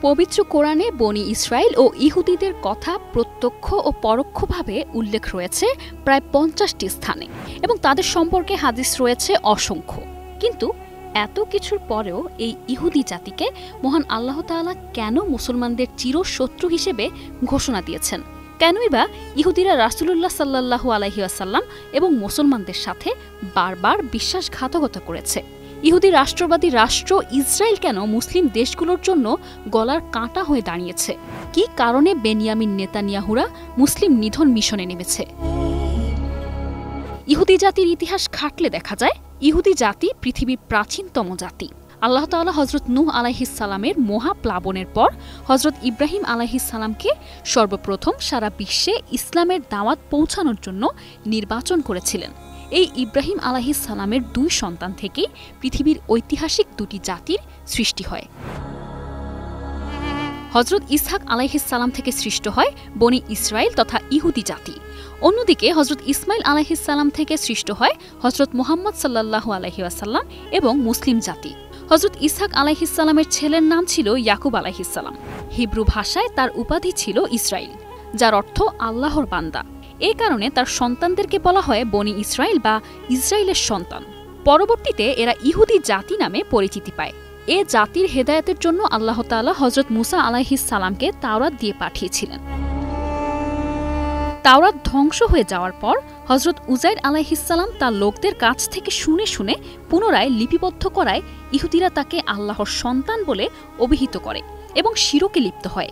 পবিত্র কোরআনে বনি ইসরাইল ও ইহুদিদের কথা প্রত্যক্ষ ও পরোক্ষভাবে উল্লেখ রয়েছে প্রায় ৫০টি স্থানে এবং তাদের সম্পর্কে হাদিস রয়েছে অসংখ্য। কিন্তু এত কিছুর পরেও এই ইহুদি জাতিকে মহান আল্লাহ তাআলা কেন মুসলমানদের চিরশত্রু হিসেবে ঘোষণা দিয়েছেন? কেনই বা ইহুদিরা রাসূলুল্লাহ সাল্লাল্লাহু আলাইহি ওয়াসাল্লাম এবং মুসলমানদের সাথে বারবার বিশ্বাসঘাতকতা করেছে? ইহুদি রাষ্ট্রবাদী রাষ্ট্র ইসরায়েল কেন মুসলিম দেশগুলোর জন্য গলার কাঁটা হয়ে দাঁড়িয়েছে? কি কারণে বেনিয়ামিন নেতানিয়াহুরা মুসলিম নিধন মিশনে নেমেছে? ইহুদি জাতির ইতিহাস ঘাটলে দেখা যায় ইহুদি জাতি পৃথিবীর প্রাচীনতম জাতি। আল্লাহ তাআলা হযরত নূহ আলাইহিস সালামের মহাপ্লাবনের পর হযরত ইব্রাহিম আলাইহিস সালামকে সর্বপ্রথম সারা বিশ্বে ইসলামের দাওয়াত পৌঁছানোর জন্য নির্বাচন করেছিলেন। এই ইব্রাহিম আলাইহিস সালামের ২ সন্তান থেকেই পৃথিবীর ঐতিহাসিক ২টি জাতির সৃষ্টি হয়। হযরত ইসহাক আলাইহিস সালাম থেকে সৃষ্ট হয় বনি ইসরাইল তথা ইহুদি জাতি। অন্যদিকে হযরত ইসমাইল আলাইহিস সালাম থেকে সৃষ্ট হয় হযরত মুহাম্মদ সাল্লাল্লাহু আলাইহি ওয়াসাল্লাম এবং মুসলিম জাতি। হযরত ইসহাক আলাইহিস সালামের ছেলের নাম ছিল ইয়াকুব আলাইহিস সালাম। হিব্রু ভাষায় তার উপাধি ছিল ইসরাইল, যার অর্থ আল্লাহর বান্দা। এই কারণে তার সন্তানদেরকে বলা হয় বনি ইসরাইল বা ইসরায়েলের সন্তান। পরবর্তীতে এরা ইহুদি জাতি নামে পরিচিতি পায়। এ জাতির হেদায়েতের জন্য আল্লাহ তাআলা হযরত মুসা আলাইহিস সালামকে তাওরাত দিয়ে পাঠিয়েছিলেন। তাওরাত ধ্বংস হয়ে যাওয়ার পর হযরত উজাইর আলাইহিস সালাম তার লোকদের কাছ থেকে শুনে শুনে পুনরায় লিপিবদ্ধ করায় ইহুদিরা তাকে আল্লাহর সন্তান বলে অভিহিত করে এবং শিরকে লিপ্ত হয়।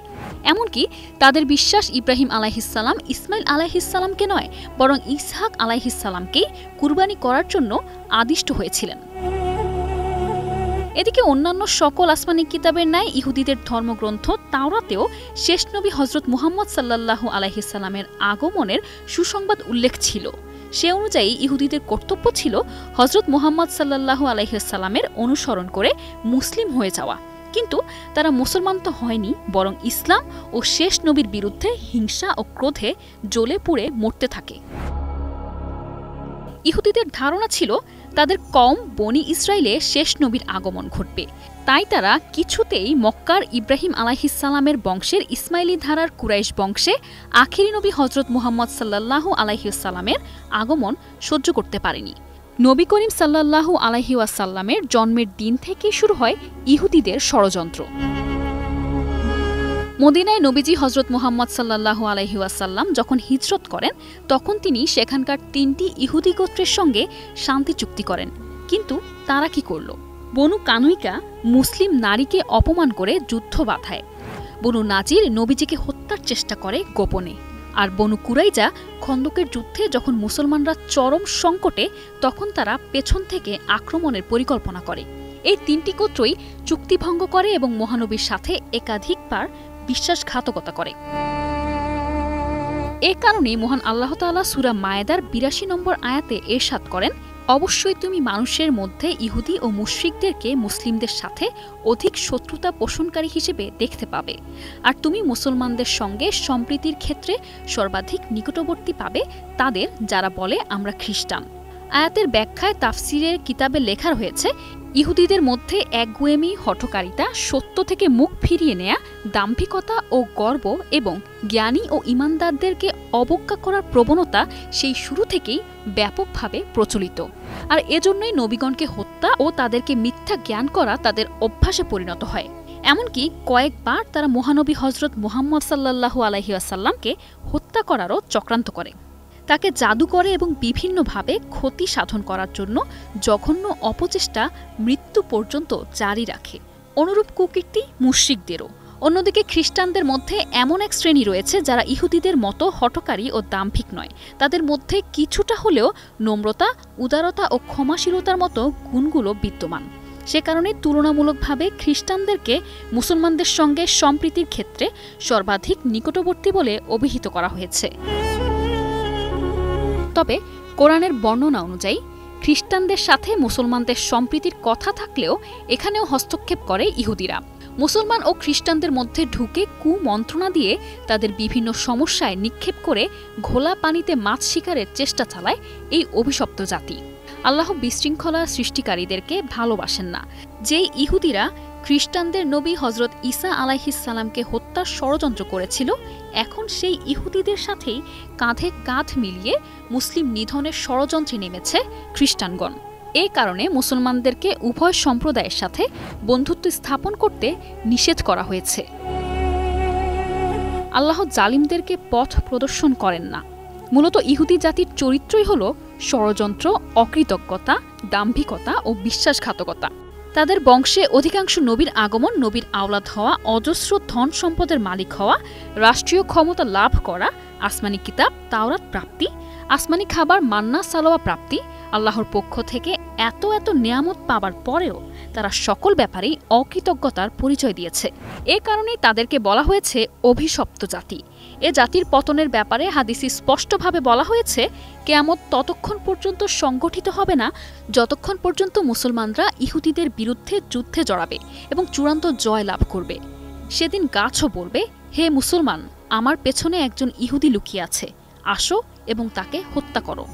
এমনকি তাদের বিশ্বাস ইব্রাহিম আলাইহিস সালাম ইসমাইল আলাইহিস সালামকে নয়, বরং ইসহাক আলাইহিস সালামকেই কুরবানি করার জন্য আদিষ্ট হয়েছিলেন। এদিকে অন্যান্য সকল আসমানি কিতাবের ন্যায় ইহুদিদের ধর্মগ্রন্থ তাওরাতেও শেষ নবী হযরত মুহাম্মদ সাল্লাল্লাহু আলাইহিস সালামের আগমনের সুসংবাদ উল্লেখ ছিল। সে অনুযায়ী ইহুদিদের কর্তব্য ছিল হযরত মুহাম্মদ সাল্লাল্লাহু আলাইহিস সালামের অনুসরণ করে মুসলিম হয়ে যাওয়া। কিন্তু তারা মুসলমান তো হয়নি, বরং ইসলাম ও শেষ নবীর বিরুদ্ধে হিংসা ও ক্রোধে জ্বলে পুড়ে মরতে থাকে। ইহুদিদের ধারণা ছিল তাদের কওম বনি ইসরায়েলে শেষ নবীর আগমন ঘটবে, তাই তারা কিছুতেই মক্কার ইব্রাহিম আলাইহিস সালামের বংশের ইসমাইলি ধারার কুরাইশ বংশে আখিরি নবী হযরত মুহাম্মদ সাল্লাল্লাহু আলাইহি ওয়াসাল্লামের আগমন সহ্য করতে পারেনি। নবী করিম সাল্লাল্লাহু আলাইহি ওয়াসাল্লামের জন্মের দিন থেকে শুরু হয় ইহুদিদের ষড়যন্ত্র। মদিনায় নবীজি হযরত মুহাম্মদ সাল্লাল্লাহু আলাইহি ওয়াসাল্লাম যখন হিজরত করেন, তখন তিনি সেখানকার ৩টি ইহুদি গোত্রের সঙ্গে শান্তি চুক্তি করেন। কিন্তু তারা কি করল? বনু কানুইকা মুসলিম নারীকে অপমান করে যুদ্ধ বাধায়। বনু নাজির নবীজিকে হত্যার চেষ্টা করে গোপনে। আর বনু কুরাইজা খন্দকের যুদ্ধে যখন মুসলমানরা চরম সংকটে, তখন তারা পেছন থেকে আক্রমণের পরিকল্পনা করে। এই ৩টি গোত্রই চুক্তিভঙ্গ করে এবং মহানবীর সাথে একাধিকবার বিশ্বাসঘাতকতা করে। এ কারণে মহান আল্লাহ তাআলা সূরা মায়েদার ৮২ নম্বর আয়াতে ইরশাদ করেন, অবশ্যই তুমি মানুষের মধ্যে ইহুদি ও মুশরিকদেরকে মুসলিমদের সাথে অধিক শত্রুতা পোষণকারী হিসেবে দেখতে পাবে, আর তুমি মুসলমানদের সঙ্গে সম্প্রীতির ক্ষেত্রে সর্বাধিক নিকটবর্তী পাবে তাদের যারা বলে আমরা খ্রিস্টান। আয়াতের ব্যাখ্যায় তাফসিরের কিতাবে লেখা হয়েছে, ইহুদিদের মধ্যে একগুয়েমি, হঠকারিতা, সত্য থেকে মুখ ফিরিয়ে নেয়া, দাম্ভিকতা ও গর্ব এবং জ্ঞানী ও ঈমানদারদেরকে অবজ্ঞা করার প্রবণতা সেই শুরু থেকেই ব্যাপকভাবে প্রচলিত। আর এজন্যই নবীগণকে হত্যা ও তাদেরকে মিথ্যা জ্ঞান করা তাদের অভ্যাসে পরিণত হয়। এমনকি কয়েকবার তারা মহানবী হযরত মুহাম্মদ সাল্লাল্লাহু আলাইহি ওয়াসাল্লামকে হত্যা করারও চক্রান্ত করে। তাকে জাদু করে এবং বিভিন্নভাবে ক্ষতি সাধন করার জন্য জঘন্য অপচেষ্টা মৃত্যু পর্যন্ত জারি রাখে। অনুরূপ কুকীর্তি মুশরিকদেরও। অন্যদিকে খ্রিস্টানদের মধ্যে এমন এক শ্রেণী রয়েছে যারা ইহুদিদের মতো হঠকারী ও দাম্ভিক নয়। তাদের মধ্যে কিছুটা হলেও নম্রতা, উদারতা ও ক্ষমাশীলতার মতো গুণগুলো বিদ্যমান। সে কারণে তুলনামূলকভাবে খ্রিস্টানদেরকে মুসলমানদের সঙ্গে সম্প্রীতির ক্ষেত্রে সর্বাধিক নিকটবর্তী বলে অভিহিত করা হয়েছে। তবে কোরআনের বর্ণনা অনুযায়ী খ্রিস্টানদের সাথে মুসলমানদের সম্প্রীতির কথা থাকলেও এখানেও হস্তক্ষেপ করে ইহুদিরা। মুসলমান ও খ্রিস্টানদের মধ্যে ঢুকে কুমন্ত্রণা দিয়ে তাদের বিভিন্ন সমস্যায় নিক্ষেপ করে ঘোলা পানিতে মাছ শিকারের চেষ্টা চালায় এই অভিশপ্ত জাতি। আল্লাহ বিশৃঙ্খলা সৃষ্টিকারীদেরকে ভালোবাসেন না। যেই ইহুদিরা খ্রিস্টানদের নবী হজরত ঈসা আলাইহিসসালামকে হত্যার ষড়যন্ত্র করেছিল, এখন সেই ইহুদিদের সাথেই কাঁধে কাঁধ মিলিয়ে মুসলিম নিধনের ষড়যন্ত্রে নেমেছে খ্রিস্টানগণ। এই কারণে মুসলমানদেরকে উভয় সম্প্রদায়ের সাথে বন্ধুত্ব স্থাপন করতে নিষেধ করা হয়েছে। আল্লাহ জালিমদেরকে পথ প্রদর্শন করেন না। মূলত ইহুদি জাতির চরিত্রই হল ষড়যন্ত্র, অকৃতজ্ঞতা, দাম্ভিকতা ও বিশ্বাসঘাতকতা। তাদের বংশে অধিকাংশ নবীর আগমন, নবীর আওলাদ হওয়া, অজস্র ধন সম্পদের মালিক হওয়া, রাষ্ট্রীয় ক্ষমতা লাভ করা, আসমানি কিতাব তাওরাত প্রাপ্তি, আসমানি খাবার মান্না সালোয়া প্রাপ্তি, আল্লাহর পক্ষ থেকে এত এত নেয়ামত পাবার পরেও তারা সকল ব্যাপারেই অকৃতজ্ঞতার পরিচয় দিয়েছে। এ কারণেই তাদেরকে বলা হয়েছে অভিশপ্ত জাতি। এ জাতির পতনের ব্যাপারে হাদিসে স্পষ্টভাবে বলা হয়েছে, কিয়ামত ততক্ষণ পর্যন্ত সংগঠিত হবে না যতক্ষণ পর্যন্ত মুসলমানরা ইহুদিদের বিরুদ্ধে যুদ্ধে জড়াবে এবং চূড়ান্ত জয় লাভ করবে। সেদিন গাছও বলবে, হে মুসলমান, আমার পেছনে একজন ইহুদি লুকিয়ে আছে, আসো এবং তাকে হত্যা করো।